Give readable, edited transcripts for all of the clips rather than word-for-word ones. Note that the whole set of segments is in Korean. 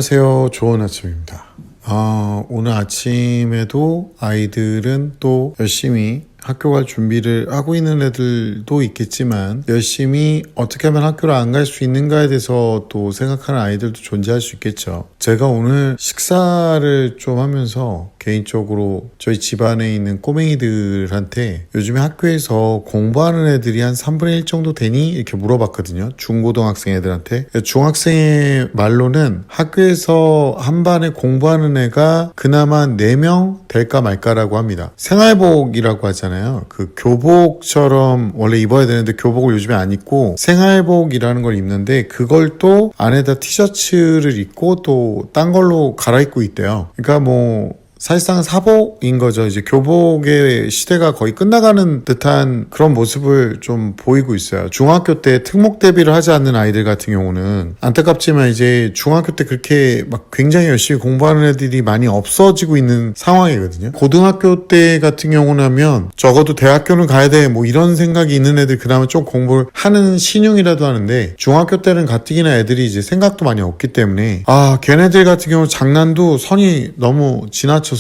안녕하세요. 좋은 아침입니다. 오늘 아침에도 아이들은 또 열심히 학교 갈 준비를 하고 있는 애들도 있겠지만 열심히 어떻게 하면 학교를 안 갈 수 있는가에 대해서 또 생각하는 아이들도 존재할 수 있겠죠. 제가 오늘 식사를 좀 하면서 개인적으로 저희 집안에 있는 꼬맹이들한테 요즘에 학교에서 공부하는 애들이 한 3분의 1 정도 되니? 이렇게 물어봤거든요. 중고등학생 애들한테. 중학생의 말로는 학교에서 한 반에 공부하는 애가 그나마 4명 될까 말까라고 합니다. 생활복이라고 하잖아요. 그 교복처럼 원래 입어야 되는데 교복을 요즘에 안 입고 생활복이라는 걸 입는데 그걸 또 안에다 티셔츠를 입고 또 딴 걸로 갈아입고 있대요. 그러니까 뭐 사실상 사복인 거죠. 이제 교복의 시대가 거의 끝나가는 듯한 그런 모습을 좀 보이고 있어요. 중학교 때 특목 대비를 하지 않는 아이들 같은 경우는 안타깝지만 이제 중학교 때 그렇게 막 굉장히 열심히 공부하는 애들이 많이 없어지고 있는 상황이거든요. 고등학교 때 같은 경우라면 적어도 대학교는 가야 돼 뭐 이런 생각이 있는 애들 그나마 좀 공부를 하는 신용이라도 하는데 중학교 때는 가뜩이나 애들이 이제 생각도 많이 없기 때문에 걔네들 같은 경우 장난도 선이 너무 지나쳐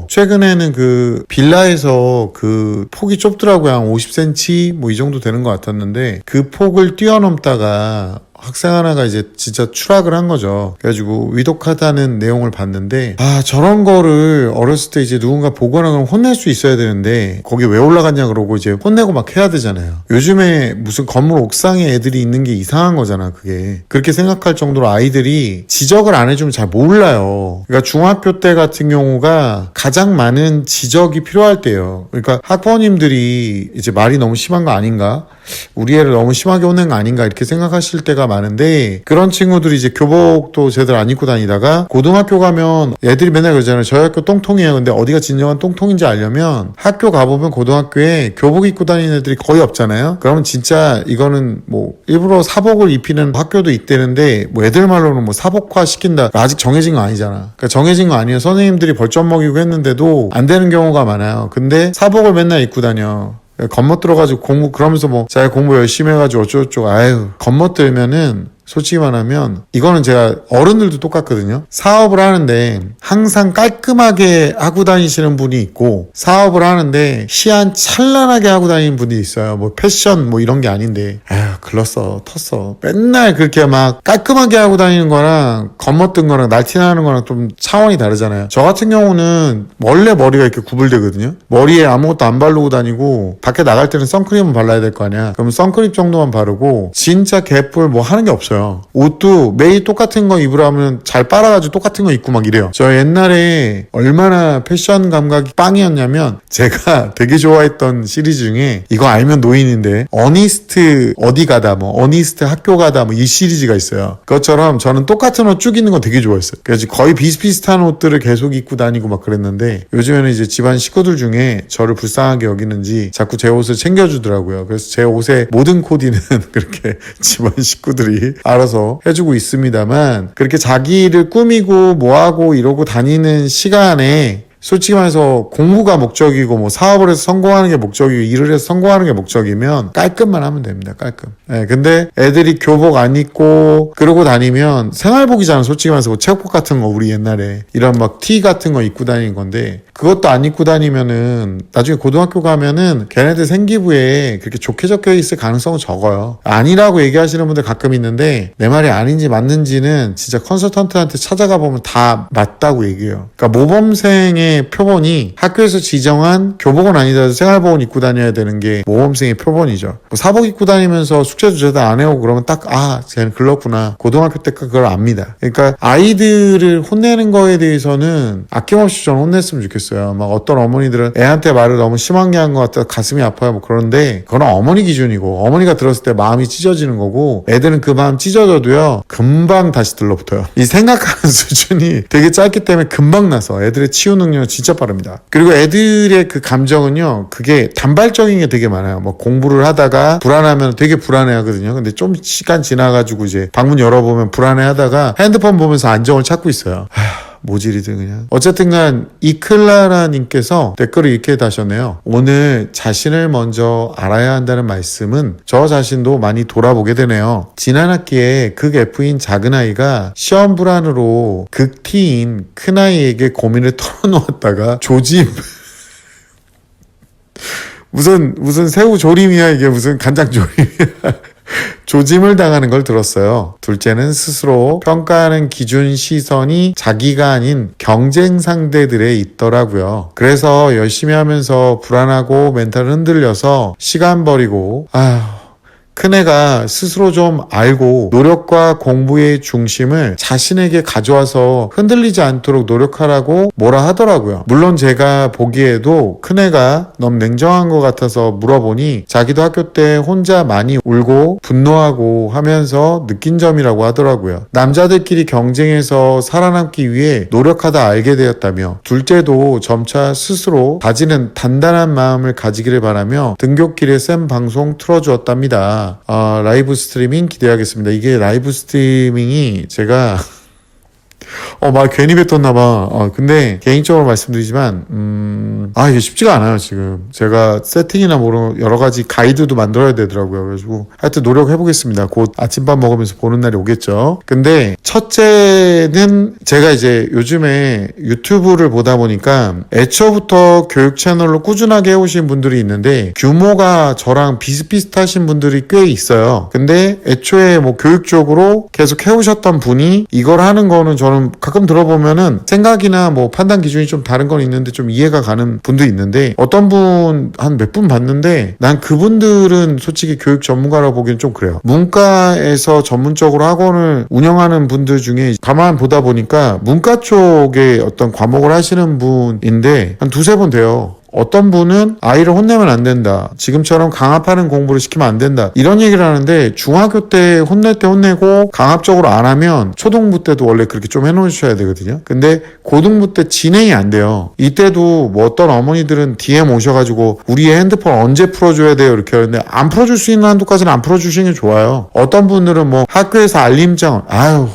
최근에는 그 빌라에서 그 폭이 좁더라고요. 한 50cm 뭐 이 정도 되는 것 같았는데 그 폭을 뛰어넘다가 학생 하나가 이제 진짜 추락을 한 거죠. 그래가지고 위독하다는 내용을 봤는데 저런 거를 어렸을 때 이제 누군가 보거나 그러면 혼낼 수 있어야 되는데 거기 왜 올라갔냐 그러고 이제 혼내고 막 해야 되잖아요. 요즘에 무슨 건물 옥상에 애들이 있는 게 이상한 거잖아. 그게 그렇게 생각할 정도로 아이들이 지적을 안 해주면 잘 몰라요. 그러니까 중학교 때 같은 경우가 가장 많은 지적이 필요할 때예요. 그러니까 학부모님들이 이제 말이 너무 심한 거 아닌가? 우리 애를 너무 심하게 혼낸 거 아닌가 이렇게 생각하실 때가 많은데 그런 친구들이 이제 교복도 제대로 안 입고 다니다가 고등학교 가면 애들이 맨날 그러잖아요. 저희 학교 똥통이에요. 근데 어디가 진정한 똥통인지 알려면 학교 가보면 고등학교에 교복 입고 다니는 애들이 거의 없잖아요. 그러면 진짜 이거는 뭐 일부러 사복을 입히는 학교도 있대는데 뭐 애들 말로는 뭐 사복화 시킨다. 아직 정해진 거 아니잖아. 그러니까 정해진 거 아니에요. 선생님들이 벌점 먹이고 했는데도 안 되는 경우가 많아요. 근데 사복을 맨날 입고 다녀. 겉멋들어가지고 공부 그러면서 뭐 자기 공부 열심히 해가지고 어쩌고저쩌고 겉멋들면은 솔직히 말하면 이거는 제가 어른들도 똑같거든요. 사업을 하는데 항상 깔끔하게 하고 다니시는 분이 있고 사업을 하는데 희한찬란하게 하고 다니는 분이 있어요. 뭐 패션 뭐 이런 게 아닌데 글렀어 텄어 맨날 그렇게 막 깔끔하게 하고 다니는 거랑 겉멋든 거랑 날티나는 거랑 좀 차원이 다르잖아요. 저 같은 경우는 원래 머리가 이렇게 구불되거든요. 머리에 아무것도 안 바르고 다니고 밖에 나갈 때는 선크림을 발라야 될 거 아니야. 그럼 선크림 정도만 바르고 진짜 개뿔 뭐 하는 게 없어요. 옷도 매일 똑같은 거 입으라면 잘 빨아가지고 똑같은 거 입고 막 이래요. 저 옛날에 얼마나 패션 감각이 빵이었냐면 제가 되게 좋아했던 시리즈 중에 이거 알면 노인인데 어니스트 어디 가다 뭐 어니스트 학교 가다 뭐 이 시리즈가 있어요. 그것처럼 저는 똑같은 옷 쭉 입는 거 되게 좋아했어요. 그래서 거의 비슷비슷한 옷들을 계속 입고 다니고 막 그랬는데 요즘에는 이제 집안 식구들 중에 저를 불쌍하게 여기는지 자꾸 제 옷을 챙겨주더라고요. 그래서 제 옷의 모든 코디는 그렇게 집안 식구들이 알아서 해주고 있습니다만 그렇게 자기를 꾸미고 뭐하고 이러고 다니는 시간에 솔직히 말해서 공부가 목적이고 뭐 사업을 해서 성공하는 게 목적이고 일을 해서 성공하는 게 목적이면 깔끔만 하면 됩니다. 깔끔. 근데 애들이 교복 안 입고 그러고 다니면 생활복이잖아. 솔직히 말해서 뭐 체육복 같은 거 우리 옛날에 이런 막 티 같은 거 입고 다니는 건데 그것도 안 입고 다니면은 나중에 고등학교 가면은 걔네들 생기부에 그렇게 좋게 적혀 있을 가능성은 적어요. 아니라고 얘기하시는 분들 가끔 있는데 내 말이 아닌지 맞는지는 진짜 컨설턴트한테 찾아가 보면 다 맞다고 얘기해요. 그러니까 모범생의 표본이 학교에서 지정한 교복은 아니더라도 생활복은 입고 다녀야 되는 게 모범생의 표본이죠. 뭐 사복 입고 다니면서 숙제도 제대로 안 해오고 그러면 딱 쟤는 글렀구나. 고등학교 때 그걸 압니다. 그러니까 아이들을 혼내는 거에 대해서는 아낌없이 좀 혼냈으면 좋겠어요. 막 어떤 어머니들은 애한테 말을 너무 심하게 한 것 같아서 가슴이 아파요. 뭐 그런데 그건 어머니 기준이고 어머니가 들었을 때 마음이 찢어지는 거고 애들은 그 마음 찢어져도요 금방 다시 들러붙어요. 이 생각하는 수준이 되게 짧기 때문에 금방 나서 애들의 치유 능력은 진짜 빠릅니다. 그리고 애들의 그 감정은요 그게 단발적인 게 되게 많아요. 뭐 공부를 하다가 불안하면 되게 불안해 하거든요. 근데 좀 시간 지나가지고 이제 방문 열어보면 불안해 하다가 핸드폰 보면서 안정을 찾고 있어요. 모질이들 그냥. 어쨌든간 이클라라님께서 댓글을 이렇게 다셨네요. 오늘 자신을 먼저 알아야 한다는 말씀은 저 자신도 많이 돌아보게 되네요. 지난 학기에 극 F인 작은아이가 시험 불안으로 극 T인 큰아이에게 고민을 털어놓았다가 조짐 무슨 새우조림이야 이게 무슨 간장조림이야 조짐을 당하는 걸 들었어요. 둘째는 스스로 평가하는 기준 시선이 자기가 아닌 경쟁 상대들에 있더라고요. 그래서 열심히 하면서 불안하고 멘탈 흔들려서 시간 버리고 큰애가 스스로 좀 알고 노력과 공부의 중심을 자신에게 가져와서 흔들리지 않도록 노력하라고 뭐라 하더라고요. 물론 제가 보기에도 큰애가 너무 냉정한 것 같아서 물어보니 자기도 학교 때 혼자 많이 울고 분노하고 하면서 느낀 점이라고 하더라고요. 남자들끼리 경쟁해서 살아남기 위해 노력하다 알게 되었다며 둘째도 점차 스스로 가지는 단단한 마음을 가지기를 바라며 등굣길에 쌤 방송 틀어주었답니다. 라이브 스트리밍 기대하겠습니다. 이게 라이브 스트리밍이 제가 말 괜히 뱉었나봐. 근데 개인적으로 말씀드리지만 이게 쉽지가 않아요. 지금 제가 세팅이나 여러 가지 가이드도 만들어야 되더라고요. 그래가지고 하여튼 노력해보겠습니다. 곧 아침밥 먹으면서 보는 날이 오겠죠. 근데 첫째는 제가 이제 요즘에 유튜브를 보다 보니까 애초부터 교육 채널로 꾸준하게 해오신 분들이 있는데 규모가 저랑 비슷비슷하신 분들이 꽤 있어요. 근데 애초에 뭐 교육적으로 계속 해오셨던 분이 이걸 하는 거는 저는 가끔 들어보면은 생각이나 뭐 판단 기준이 좀 다른 건 있는데 좀 이해가 가는 분도 있는데 어떤 분 한 몇 분 봤는데 난 그분들은 솔직히 교육 전문가라고 보기엔 좀 그래요. 문과에서 전문적으로 학원을 운영하는 분들 중에 가만 보다 보니까 문과 쪽에 어떤 과목을 하시는 분인데 한 두세 번 돼요. 어떤 분은 아이를 혼내면 안 된다. 지금처럼 강압하는 공부를 시키면 안 된다. 이런 얘기를 하는데 중학교 때 혼낼 때 혼내고 강압적으로 안 하면 초등부 때도 원래 그렇게 좀 해놓으셔야 되거든요. 근데 고등부 때 진행이 안 돼요. 이때도 뭐 어떤 어머니들은 DM 오셔가지고 우리의 핸드폰 언제 풀어줘야 돼요 이렇게 하는데 안 풀어줄 수 있는 한도까지는 안 풀어주시는 게 좋아요. 어떤 분들은 뭐 학교에서 알림장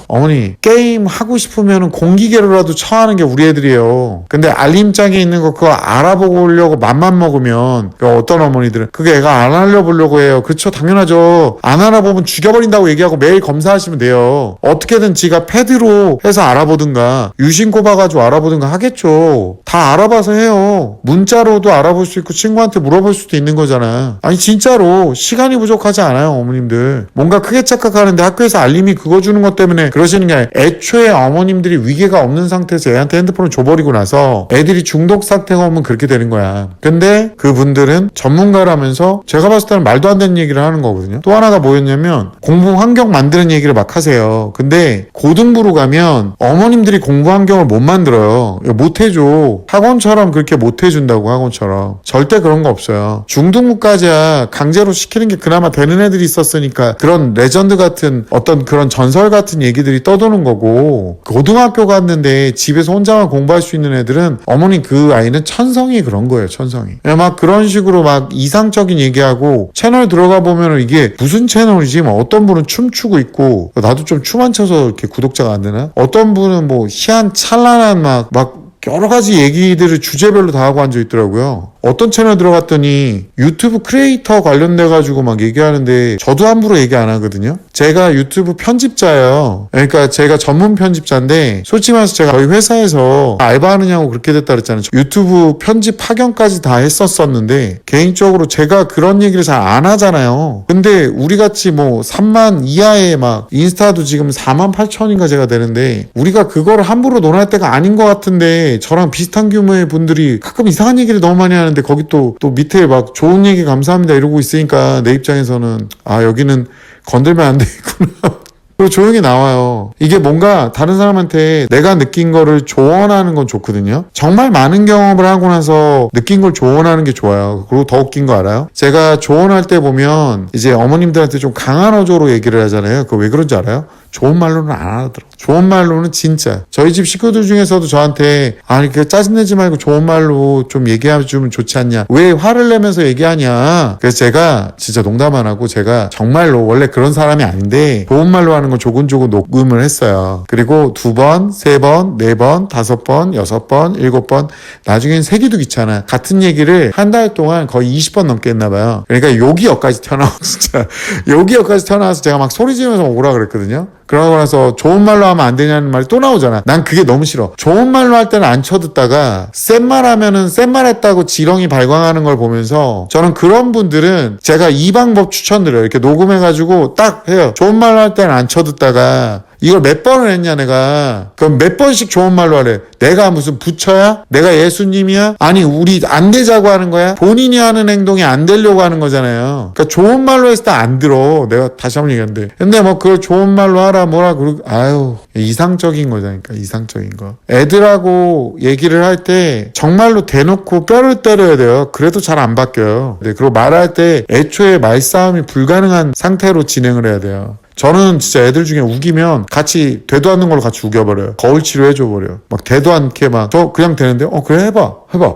어머니 게임 하고 싶으면 공기계로라도 쳐하는 게 우리 애들이에요. 근데 알림장에 있는 거 그거 알아보고 려고 맘만 먹으면 어떤 어머니들은 그게 애가 안 알아보려고 해요. 그렇죠. 당연하죠. 안 알아보면 죽여버린다고 얘기하고 매일 검사하시면 돼요. 어떻게든 지가 패드로 해서 알아보든가 유심 꼽아가지고 알아보든가 하겠죠. 다 알아봐서 해요. 문자로도 알아볼 수 있고 친구한테 물어볼 수도 있는 거잖아. 아니 진짜로 시간이 부족하지 않아요. 어머님들 뭔가 크게 착각하는데 학교에서 알림이 그거 주는 것 때문에 그러시는 게 아니라 애초에 어머님들이 위계가 없는 상태에서 애한테 핸드폰을 줘버리고 나서 애들이 중독 상태가 오면 그렇게 되는 거야. 근데 그분들은 전문가라면서 제가 봤을 때는 말도 안 되는 얘기를 하는 거거든요. 또 하나가 뭐였냐면 공부 환경 만드는 얘기를 막 하세요. 근데 고등부로 가면 어머님들이 공부 환경을 못 만들어요. 못 해줘. 학원처럼 그렇게 못 해준다고 학원처럼. 절대 그런 거 없어요. 중등부까지야 강제로 시키는 게 그나마 되는 애들이 있었으니까 그런 레전드 같은 어떤 그런 전설 같은 얘기들이 떠도는 거고 고등학교 갔는데 집에서 혼자만 공부할 수 있는 애들은 어머니 그 아이는 천성이 그런 거예요. 천성이. 막 그런 식으로 막 이상적인 얘기하고 채널 들어가 보면 이게 무슨 채널이지? 막 어떤 분은 춤추고 있고 나도 좀 춤 안 춰서 이렇게 구독자가 안 되나? 어떤 분은 뭐 희한찬란한 막 여러 가지 얘기들을 주제별로 다 하고 앉아 있더라고요. 어떤 채널 들어갔더니 유튜브 크리에이터 관련돼가지고 막 얘기하는데 저도 함부로 얘기 안 하거든요. 제가 유튜브 편집자예요. 그러니까 제가 전문 편집자인데 솔직히 말해서 제가 저희 회사에서 알바하느냐고 그렇게 됐다 그랬잖아요. 유튜브 편집 파견까지 다 했었었는데 개인적으로 제가 그런 얘기를 잘 안 하잖아요. 근데 우리같이 뭐 3만 이하의 막 인스타도 지금 4만 8천인가 제가 되는데 우리가 그거를 함부로 논할 때가 아닌 것 같은데 저랑 비슷한 규모의 분들이 가끔 이상한 얘기를 너무 많이 하는데 거기 또 밑에 막 좋은 얘기 감사합니다 이러고 있으니까 내 입장에서는 여기는 건들면 안 되겠구나. 그리고 조용히 나와요. 이게 뭔가 다른 사람한테 내가 느낀 거를 조언하는 건 좋거든요. 정말 많은 경험을 하고 나서 느낀 걸 조언하는 게 좋아요. 그리고 더 웃긴 거 알아요? 제가 조언할 때 보면 이제 어머님들한테 좀 강한 어조로 얘기를 하잖아요. 그거 왜 그런지 알아요? 좋은 말로는 안 알아들어. 좋은 말로는 진짜 저희 집 식구들 중에서도 저한테 아니 그 짜증내지 말고 좋은 말로 좀 얘기해주면 좋지 않냐, 왜 화를 내면서 얘기하냐. 그래서 제가 진짜 농담 안 하고 제가 정말로 원래 그런 사람이 아닌데 좋은 말로 하는 거 조곤조곤 녹음을 했어요. 그리고 2번, 3번, 4번, 5번, 6번, 7번, 나중엔 세기도 귀찮아. 같은 얘기를 한 달 동안 거의 20번 넘게 했나 봐요. 그러니까 욕이역까지 튀어나오고 진짜 욕이역까지 튀어나와서 제가 막 소리 지르면서 오라 그랬거든요. 그러고 나서 좋은 말로 하면 안 되냐는 말이 또 나오잖아. 난 그게 너무 싫어. 좋은 말로 할 때는 안 쳐듣다가 센 말 하면은 센 말 했다고 지렁이 발광하는 걸 보면서 저는 그런 분들은 제가 이 방법 추천드려요. 이렇게 녹음해가지고 딱 해요. 좋은 말로 할 때는 안 쳐듣다가 이걸 몇 번을 했냐 내가. 그럼 몇 번씩 좋은 말로 하래. 내가 무슨 부처야? 내가 예수님이야? 아니 우리 안 되자고 하는 거야? 본인이 하는 행동이 안 되려고 하는 거잖아요. 그러니까 좋은 말로 했을 때 안 들어. 내가 다시 한번 얘기하는데 근데 뭐 그걸 좋은 말로 하라 뭐라 그러고 아유 이상적인 거잖아요. 이상적인 거. 애들하고 얘기를 할 때 정말로 대놓고 뼈를 때려야 돼요. 그래도 잘 안 바뀌어요. 네, 그리고 말할 때 애초에 말싸움이 불가능한 상태로 진행을 해야 돼요. 저는 진짜 애들 중에 우기면 같이 되도 않는 걸로 같이 우겨버려요. 거울 치료해줘버려요. 막 되도 않게 막 저 그냥 되는데 그래 해봐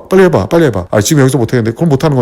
빨리 해봐. 아 지금 여기서 못하겠는데 그럼 못하는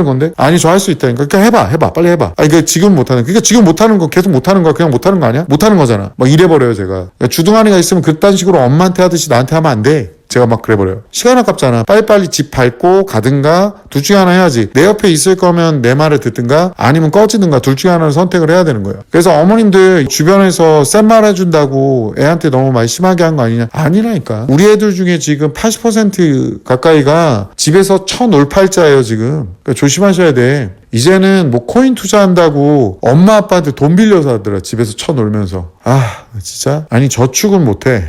건데 아니 저 할 수 있다니까. 그러니까 해봐 빨리 해봐. 아 이거 지금 못하는 그러니까 지금 못하는 거 계속 못하는 거야. 그냥 못하는 거 아니야? 못하는 거잖아. 막 이래버려요 제가. 그러니까 주둥아리가 있으면 그딴 식으로 엄마한테 하듯이 나한테 하면 안 돼. 제가 막 그래버려요. 시간 아깝잖아. 빨리빨리 집 밟고 가든가 둘 중에 하나 해야지. 내 옆에 있을 거면 내 말을 듣든가 아니면 꺼지든가 둘 중에 하나를 선택을 해야 되는 거예요. 그래서 어머님들 주변에서 센 말 해준다고 애한테 너무 많이 심하게 한 거 아니냐? 아니라니까. 우리 애들 중에 지금 80% 가까이가 집에서 쳐놀팔자예요 지금. 그러니까 조심하셔야 돼. 이제는 뭐 코인 투자한다고 엄마 아빠한테 돈 빌려서 하더라. 집에서 쳐놀면서. 아 진짜? 아니 저축은 못해.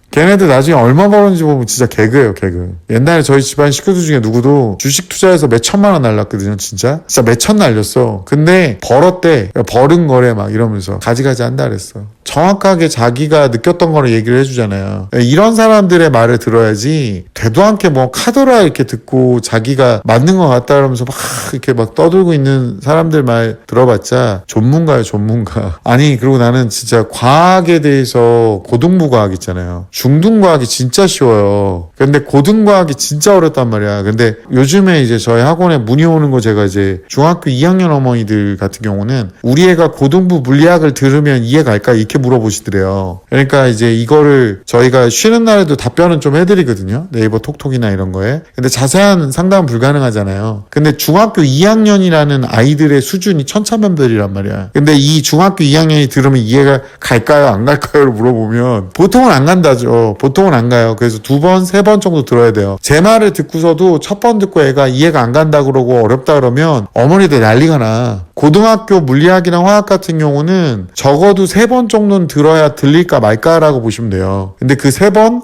걔네들 나중에 얼마 벌었는지 보면 진짜 개그예요, 개그. 옛날에 저희 집안 식구들 중에 누구도 주식 투자해서 몇 천만 원 날랐거든요, 진짜. 진짜 몇 천 날렸어. 근데 벌었대. 버른 거래 막 이러면서 가지가지 한다 그랬어. 정확하게 자기가 느꼈던 거를 얘기를 해주잖아요. 이런 사람들의 말을 들어야지 되도 않게 뭐 카더라 이렇게 듣고 자기가 맞는 것 같다 그러면서 막 이렇게 막 떠들고 있는 사람들 말 들어봤자 전문가예요, 전문가. 아니 그리고 나는 진짜 과학에 대해서 고등부과학 있잖아요. 중등과학이 진짜 쉬워요. 근데 고등과학이 진짜 어렵단 말이야. 근데 요즘에 이제 저희 학원에 문의 오는 거 제가 이제 중학교 2학년 어머니들 같은 경우는 우리 애가 고등부 물리학을 들으면 이해 갈까? 이렇게 물어보시더래요. 그러니까 이제 이거를 저희가 쉬는 날에도 답변은 좀 해드리거든요. 네이버 톡톡이나 이런 거에. 근데 자세한 상담은 불가능하잖아요. 근데 중학교 2학년이라는 아이들의 수준이 천차만별이란 말이야. 근데 이 중학교 2학년이 들으면 이해가 갈까요? 안 갈까요?를 물어보면 보통은 안 간다죠. 보통은 안 가요. 그래서 2번, 3번 정도 들어야 돼요. 제 말을 듣고서도 첫 번 듣고 애가 이해가 안 간다 그러고 어렵다 그러면 어머니들 난리가 나. 고등학교 물리학이나 화학 같은 경우는 적어도 3번 정도는 들어야 들릴까 말까라고 보시면 돼요. 근데 그 3번?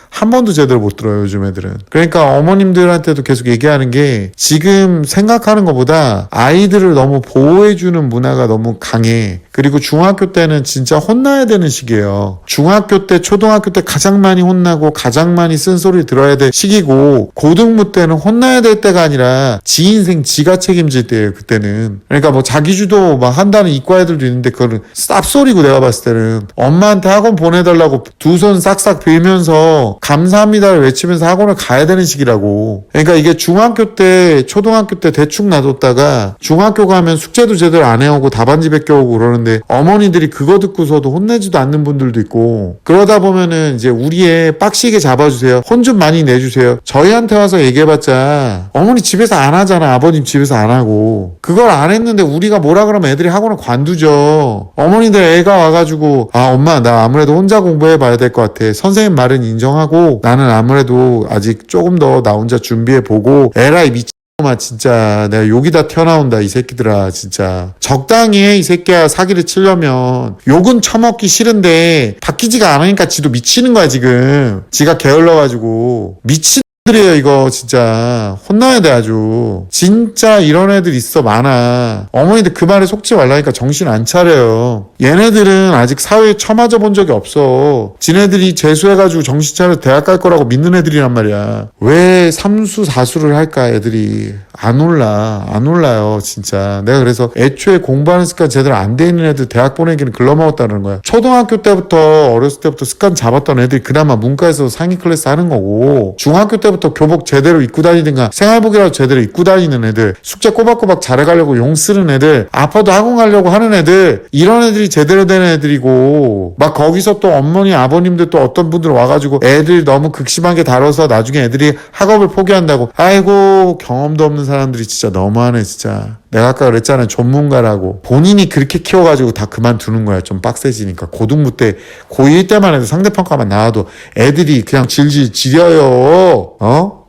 한 번도 제대로 못 들어요, 요즘 애들은. 그러니까 어머님들한테도 계속 얘기하는 게 지금 생각하는 것보다 아이들을 너무 보호해주는 문화가 너무 강해. 그리고 중학교 때는 진짜 혼나야 되는 시기예요. 중학교 때, 초등학교 때 가장 많이 혼나고 가장 많이 쓴소리 들어야 될 시기고 고등부 때는 혼나야 될 때가 아니라 지 인생 지가 책임질 때예요, 그때는. 그러니까 뭐 자기주도 막 한다는 이과 애들도 있는데 그거는 쌉소리고 내가 봤을 때는 엄마한테 학원 보내달라고 두 손 싹싹 빌면서 감사합니다를 외치면서 학원을 가야 되는 시기라고. 그러니까 이게 중학교 때, 초등학교 때 대충 놔뒀다가 중학교 가면 숙제도 제대로 안 해오고 답안지 베껴오고 그러는데 어머니들이 그거 듣고서도 혼내지도 않는 분들도 있고 그러다 보면은 이제 우리 애 빡시게 잡아주세요. 혼 좀 많이 내주세요. 저희한테 와서 얘기해봤자 어머니 집에서 안 하잖아. 아버님 집에서 안 하고. 그걸 안 했는데 우리가 뭐라 그러면 애들이 학원을 관두죠. 어머니들 애가 와가지고 엄마 나 아무래도 혼자 공부해봐야 될 것 같아. 선생님 말은 인정하고 나는 아무래도 아직 조금 더 나 혼자 준비해보고 에라이 미친놈아 진짜 내가 욕이 다 튀어나온다 이 새끼들아 진짜. 적당히 해 이 새끼야. 사기를 치려면 욕은 처먹기 싫은데 바뀌지가 않으니까 지도 미치는 거야 지금. 지가 게을러가지고 미친 들이에요 이거 진짜 혼나야 돼 아주. 진짜 이런 애들 있어 많아. 어머니들 그 말에 속지 말라니까 정신 안 차려요. 얘네들은 아직 사회에 처맞아 본 적이 없어. 지네들이 재수해가지고 정신 차려 대학 갈 거라고 믿는 애들이란 말이야. 왜 삼수 사수를 할까 애들이. 안 올라요 진짜. 내가 그래서 애초에 공부하는 습관 제대로 안 돼 있는 애들 대학 보내기는 글러먹었다는 거야. 초등학교 때부터 어렸을 때부터 습관 잡았던 애들이 그나마 문과에서 상위 클래스 하는 거고, 중학교 때부터 교복 제대로 입고 다니든가 생활복이라도 제대로 입고 다니는 애들, 숙제 꼬박꼬박 잘해가려고 용 쓰는 애들, 아파도 학원 가려고 하는 애들, 이런 애들이 제대로 되는 애들이고, 막 거기서 또 어머니 아버님들 또 어떤 분들 와가지고 애들 너무 극심하게 다뤄서 나중에 애들이 학업을 포기한다고. 아이고 경험도 없는 사람들이 진짜 너무하네 진짜. 내가 아까 그랬잖아요. 전문가라고. 본인이 그렇게 키워가지고 다 그만두는 거야. 좀 빡세지니까. 고등부 때, 고1 때만 해도 상대평가만 나와도 애들이 그냥 질질 지려요.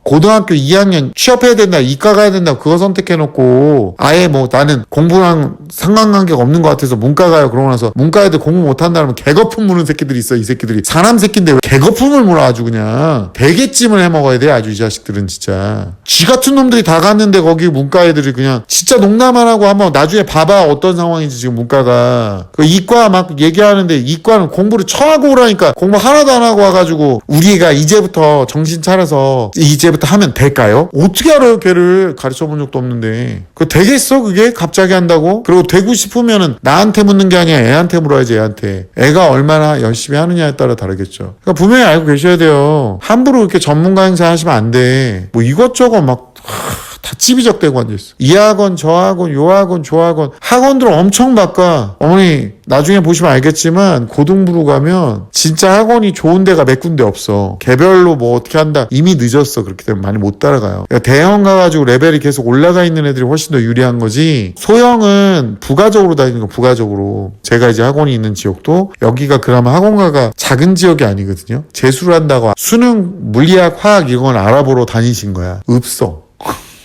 고등학교 2학년 취업해야 된다, 이과 가야 된다, 그거 선택해놓고 아예 뭐 나는 공부랑 상관관계가 없는 것 같아서 문과 가요. 그러고 나서 문과 애들 공부 못한다면 개거품 무는 새끼들이 있어. 이 새끼들이 사람 새끼인데 왜 개거품을 물어. 아주 그냥 대게찜을 해먹어야 돼 아주 이 자식들은 진짜. 쥐 같은 놈들이 다 갔는데 거기 문과 애들이 그냥 진짜 농담 안 하고 한번 나중에 봐봐 어떤 상황인지. 지금 문과가 그 이과 막 얘기하는데 이과는 공부를 처하고 오라니까 공부 하나도 안 하고 와가지고 우리가 이제부터 정신 차려서 이제부터 하면 될까요? 어떻게 알아요? 걔를 가르쳐 본 적도 없는데. 그거 되겠어 그게? 갑자기 한다고? 그리고 되고 싶으면은 나한테 묻는 게 아니라 애한테 물어야지. 애한테. 애가 얼마나 열심히 하느냐에 따라 다르겠죠. 그러니까 분명히 알고 계셔야 돼요. 함부로 이렇게 전문가 행사 하시면 안 돼. 뭐 이것저것 막 다 찌비적대고 앉아있어. 이 학원 저 학원 요 학원 저 학원 학원들 엄청 바꿔. 어머니 나중에 보시면 알겠지만 고등부로 가면 진짜 학원이 좋은 데가 몇 군데 없어. 개별로 뭐 어떻게 한다 이미 늦었어. 그렇기 때문에 많이 못 따라가요. 그러니까 대형 가가지고 레벨이 계속 올라가 있는 애들이 훨씬 더 유리한 거지. 소형은 부가적으로 다니는 거. 부가적으로. 제가 이제 학원이 있는 지역도 여기가 그나마 학원가가 작은 지역이 아니거든요. 재수를 한다고 수능 물리학 화학 이런 걸 알아보러 다니신 거야. 없어.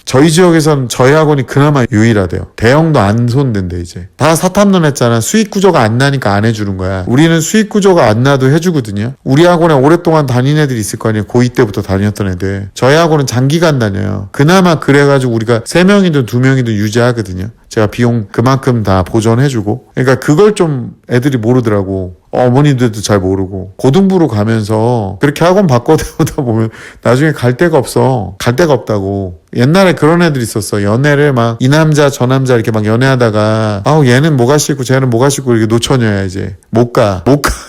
저희 지역에서는 저희 학원이 그나마 유일하대요. 대형도 안 손댄대 이제. 다 사탐론 했잖아. 수익 구조가 안 나니까 안 해주는 거야. 우리는 수익 구조가 안 나도 해주거든요. 우리 학원에 오랫동안 다닌 애들이 있을 거 아니에요. 고2 때부터 다녔던 애들. 저희 학원은 장기간 다녀요. 그나마 그래가지고 우리가 3명이든 2명이든 유지하거든요. 제가 비용 그만큼 다 보전해주고. 그러니까 그걸 좀 애들이 모르더라고. 어머니들도 잘 모르고. 고등부로 가면서 그렇게 학원 바꿔다 보면 나중에 갈 데가 없어. 갈 데가 없다고. 옛날에 그런 애들 있었어. 연애를 막 이 남자 저 남자 이렇게 막 연애하다가 아우 얘는 뭐가 싫고 쟤는 뭐가 싫고 이렇게 노처녀야 이제. 못 가.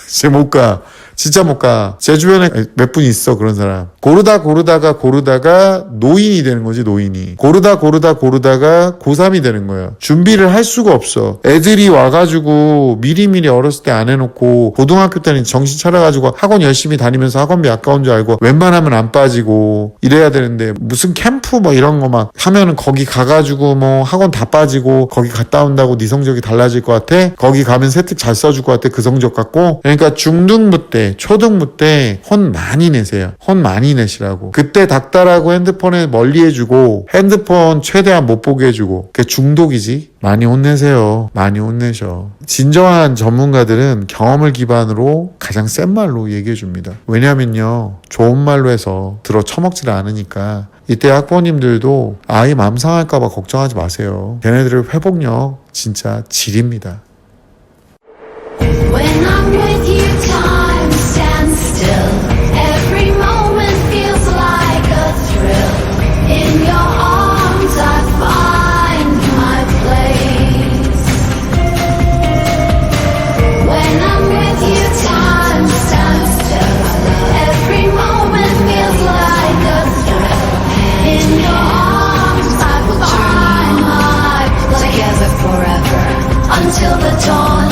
이제 못 가. 진짜 못 가. 제 주변에 몇 분 있어 그런 사람. 고르다가 노인이 되는 거지. 노인이. 고르다가 고3이 되는 거야. 준비를 할 수가 없어. 애들이 와가지고 미리미리 어렸을 때 안 해놓고 고등학교 때는 정신 차려가지고 학원 열심히 다니면서 학원비 아까운 줄 알고 웬만하면 안 빠지고 이래야 되는데 무슨 캠프 뭐 이런 거 막 하면은 거기 가가지고 뭐 학원 다 빠지고 거기 갔다 온다고 네 성적이 달라질 것 같아? 거기 가면 세특 잘 써줄 것 같아? 그 성적 갖고? 그러니까 중등부 때 초등부 때 혼 많이 내세요. 혼 많이 내시라고. 그때 닥달하고 핸드폰에 멀리 해주고 핸드폰 최대한 못 보게 해주고. 그게 중독이지. 많이 혼내세요. 많이 혼내셔. 진정한 전문가들은 경험을 기반으로 가장 센 말로 얘기해 줍니다. 왜냐면요. 좋은 말로 해서 들어 처먹지를 않으니까. 이때 학부모님들도 아이 마음 상할까봐 걱정하지 마세요. 걔네들의 회복력 진짜 질입니다. When I'm with you, time stands still. Every moment feels like a thrill. In your arms, I find my place. When I'm with you, time stands still. Every moment feels like a thrill. In your arms, I find my place. Together forever until the dawn.